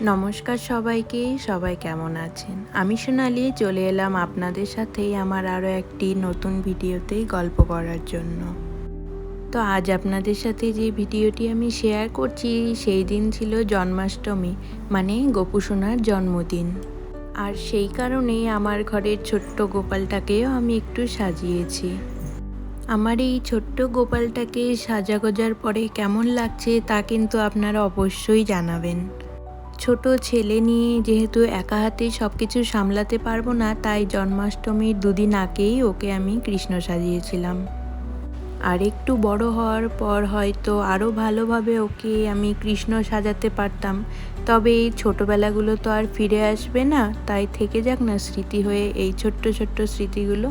নমস্কার সবাইকে, সবাই কেমন আছেন? আমি সোনালি চলে এলাম আপনাদের সাথেই আমার আরও একটি নতুন ভিডিওতে গল্প করার জন্য। তো আজ আপনাদের সাথে যে ভিডিওটি আমি শেয়ার করছি সেই দিন ছিল জন্মাষ্টমী, মানে গোপু সোনার জন্মদিন। আর সেই কারণেই আমার ঘরের ছোট্ট গোপালটাকেও আমি একটু সাজিয়েছি। আমার এই ছোট্ট গোপালটাকে সাজাগোজার পরে কেমন লাগছে তা কিন্তু আপনারা অবশ্যই জানাবেন। ছোট ছেলে নিয়ে যেহেতু একা হাতে সব কিছু সামলাতে পারবো না, তাই জন্মাষ্টমীর দুদিন আগেই ওকে আমি কৃষ্ণ সাজিয়েছিলাম। আর একটু বড় হওয়ার পর হয়তো আরও ভালোভাবে ওকে আমি কৃষ্ণ সাজাতে পারতাম, তবে এই ছোটোবেলাগুলো তো আর ফিরে আসবে না, তাই থেকে যাক না স্মৃতি হয়ে এই ছোট্ট ছোট্ট স্মৃতিগুলো।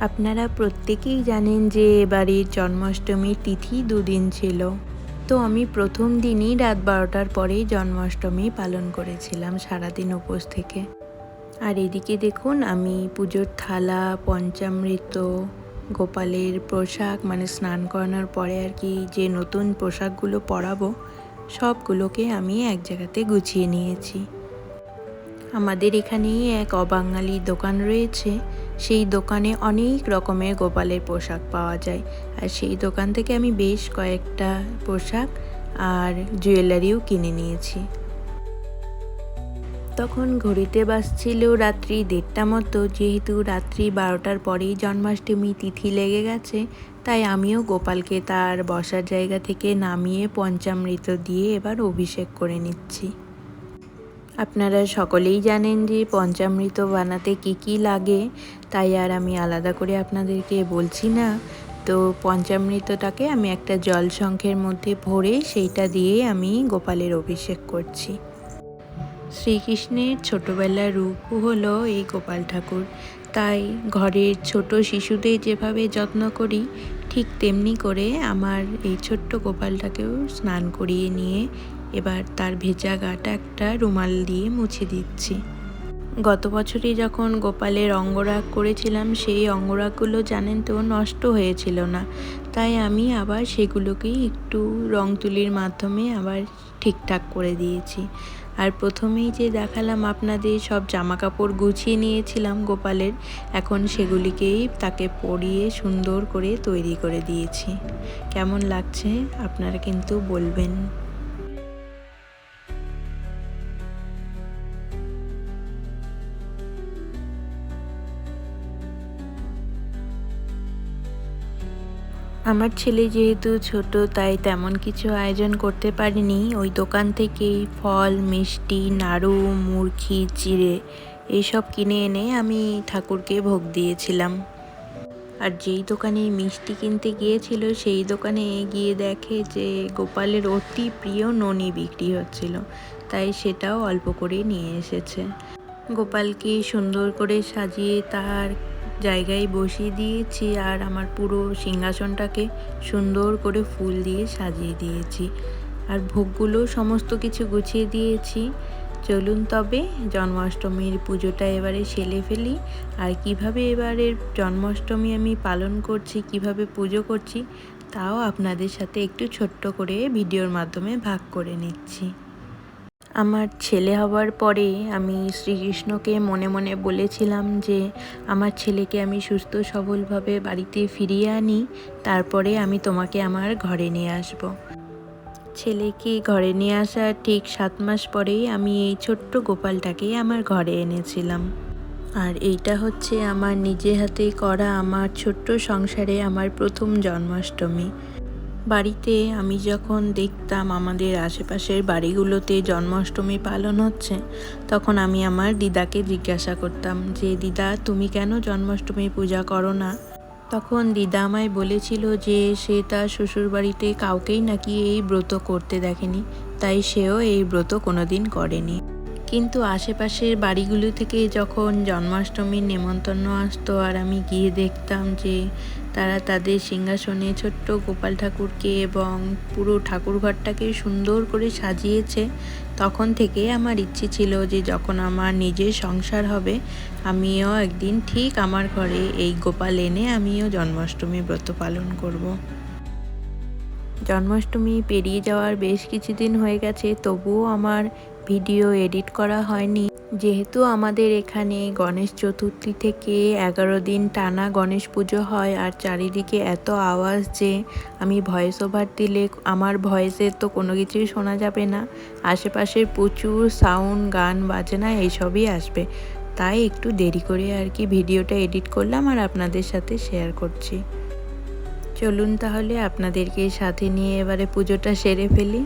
আপনারা প্রত্যেকেই জানেন যে এবারের জন্মাষ্টমীর তিথি দুদিন ছিল। তো আমি প্রথম দিনই রাত 12টার পরেই জন্মাষ্টমী পালন করেছিলাম সারাদিন উপোস থেকে। আর এদিকে দেখুন আমি পুজোর থালা, পঞ্চামৃত, গোপালের পোশাক মানে স্নান করানোর পরে আর কি যে নতুন পোশাকগুলো পরাবো সবগুলোকে আমি এক জায়গাতে গুছিয়ে নিয়েছি। আমাদের এখানেই এক অবাঙালি দোকান রয়েছে, সেই দোকানে অনেক রকমের গোপালের পোশাক পাওয়া যায়। আর সেই দোকান থেকে আমি বেশ কয়েকটা পোশাক আর জুয়েলারিও কিনে নিয়েছি। তখন ঘড়িতে বাজছিল রাত্রি 1:30 মতো, যেহেতু রাত্রি 12টার পরেই জন্মাষ্টমী তিথি লেগে গেছে, তাই আমিও গোপালকে তার বসার জায়গা থেকে নামিয়ে পঞ্চামৃত দিয়ে এবার অভিষেক করে নিচ্ছি। আপনারা সকলেই জানেন যে পঞ্চামৃত বানাতে কি কি লাগে, তাই আর আমি আলাদা করে আপনাদেরকে বলছি না। তো পঞ্চামৃতটাকে আমি একটা জল শঙ্খের মধ্যে ভরে সেইটা দিয়ে আমি গোপালের অভিষেক করছি। শ্রীকৃষ্ণের ছোটোবেলার রূপ হলো এই গোপাল ঠাকুর, তাই ঘরের ছোট শিশুদের যেভাবে যত্ন করি ঠিক তেমনি করে আমার এই ছোট্ট গোপালটাকেও স্নান করিয়ে নিয়ে এবার তার ভেজা গাটা একটা রুমাল দিয়ে মুছে দিচ্ছি। গত বছরে যখন গোপালের অঙ্গরাগ করেছিলাম সেই অঙ্গরাগগুলো জানেন তো নষ্ট হয়েছিল না, তাই আমি আবার সেগুলোকেই একটু রং তুলির মাধ্যমে আবার ঠিকঠাক করে দিয়েছি। আর প্রথমেই যে দেখালাম আপনাদের সব জামা কাপড় গুছিয়ে নিয়েছিলাম গোপালের, এখন সেগুলিকেই তাকে পরিয়ে সুন্দর করে তৈরি করে দিয়েছি। কেমন লাগছে আপনারা কিন্তু বলবেন। আমার ছেলে যেহেতু ছোট তাই তেমন কিছু আয়োজন করতে পারিনি। ওই দোকান থেকেই ফল, মিষ্টি, নাড়ু, মুরকি, চিড়ে এইসব কিনে এনে আমি ঠাকুরকে ভোগ দিয়েছিলাম। আর যেই দোকানে মিষ্টি কিনতে গিয়েছিল সেই দোকানে গিয়ে দেখে যে গোপালের অতি প্রিয় ননি বিক্রি হচ্ছিল, তাই সেটাও অল্প করে নিয়ে এসেছে। গোপালকে সুন্দর করে সাজিয়ে তার জায়গায় বসিয়ে দিয়েছি আর আমার পুরো সিংহাসনটাকে সুন্দর করে ফুল দিয়ে সাজিয়ে দিয়েছি। আর ভোগগুলো সমস্ত কিছু গুছিয়ে দিয়েছি। চলুন তবে জন্মাষ্টমীর পুজোটা এবারে সেরে ফেলি। আর কিভাবে এবারের জন্মাষ্টমী আমি পালন করছি, কিভাবে পুজো করছি তাও আপনাদের সাথে একটু ছোট্ট করে ভিডিওর মাধ্যমে ভাগ করে নিচ্ছি। আমার ছেলে হবার পরে আমি শ্রীকৃষ্ণকে মনে মনে বলেছিলাম যে আমার ছেলেকে আমি সুস্থ সবলভাবে বাড়িতে ফিরিয়ে আনি, তারপরে আমি তোমাকে আমার ঘরে নিয়ে আসব। ছেলেকে ঘরে নিয়ে আসার ঠিক 7 মাস পরেই আমি এই ছোট্ট গোপালটাকে আমার ঘরে এনেছিলাম। আর এইটা হচ্ছে আমার নিজে হাতে করা আমার ছোট্ট সংসারে আমার প্রথম জন্মাষ্টমী। বাড়িতে আমি যখন দেখতাম আমাদের আশেপাশের বাড়িগুলোতে জন্মাষ্টমী পালন হচ্ছে, তখন আমি আমার দিদাকে জিজ্ঞাসা করতাম যে দিদা তুমি কেন জন্মাষ্টমী পূজা করো না? তখন দিদা আমায় বলেছিল যে সে তার শ্বশুরবাড়িতে কাউকেই নাকি এই ব্রত করতে দেখেনি, তাই সেও এই ব্রত কোনোদিন করেনি। কিন্তু আশেপাশের বাড়িগুলো থেকে যখন জন্মাষ্টমীর নেমন্তন্ন আসতো আর আমি গিয়ে দেখতাম যে তারা তাদের সিংহাসনে ছোট্ট গোপাল ঠাকুরকে এবং পুরো ঠাকুরঘরটাকে সুন্দর করে সাজিয়েছে, তখন থেকে আমার ইচ্ছে ছিল যে যখন আমার নিজের সংসার হবে আমিও একদিন ঠিক আমার ঘরে এই গোপাল এনে আমিও জন্মাষ্টমী ব্রত পালন করব। জন্মাষ্টমী পেরিয়ে যাওয়ার বেশ কিছুদিন হয়ে গেছে, তবুও আমার ভিডিও এডিট করা হয়নি। যেহেতু আমাদের এখানে গণেশ চতুর্থী থেকে 11 দিন টানা গণেশ পুজো হয়, আর চারিদিকে এত আওয়াজ যে আমি ভয়েস ওভার দিলে আমার ভয়েসে তো কোনো কিছুই শোনা যাবে না। আশেপাশের প্রচুর সাউন্ড, গান বাজনা এইসবই আসবে, তাই একটু দেরি করে আর কি ভিডিওটা এডিট করলাম আর আপনাদের সাথে শেয়ার করছি। চলুন তাহলে আপনাদেরকে সাথে নিয়ে এবারে পুজোটা সেরে ফেলি।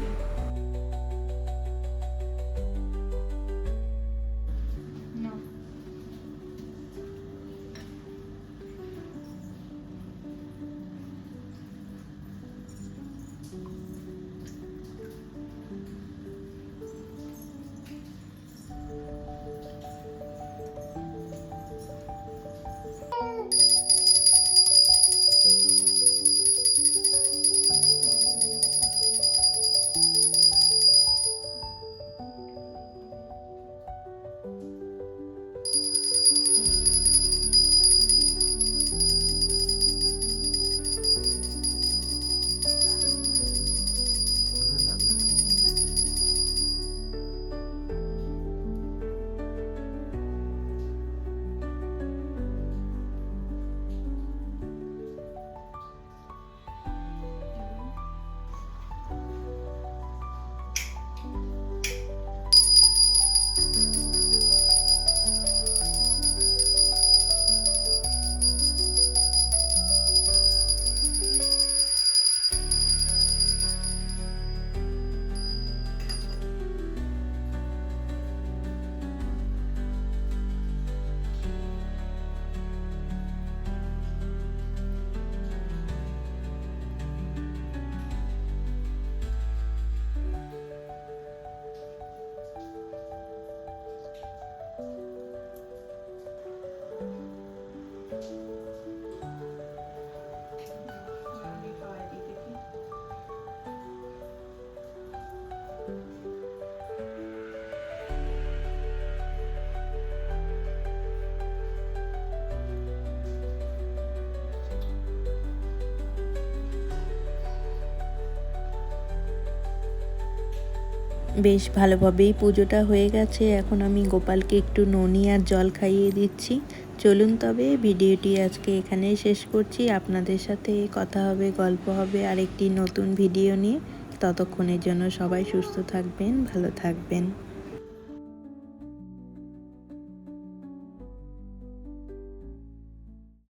বেশ ভালোভাবেই পুজোটা হয়ে গেছে। এখন আমি গোপালকে একটু ননি আর জল খাইয়ে দিচ্ছি। চলুন তবে ভিডিওটি আজকে এখানেই শেষ করছি। আপনাদের সাথে কথা হবে, গল্প হবে আর একটি নতুন ভিডিও নিয়ে। ততক্ষণের জন্য সবাই সুস্থ থাকবেন, ভালো থাকবেন।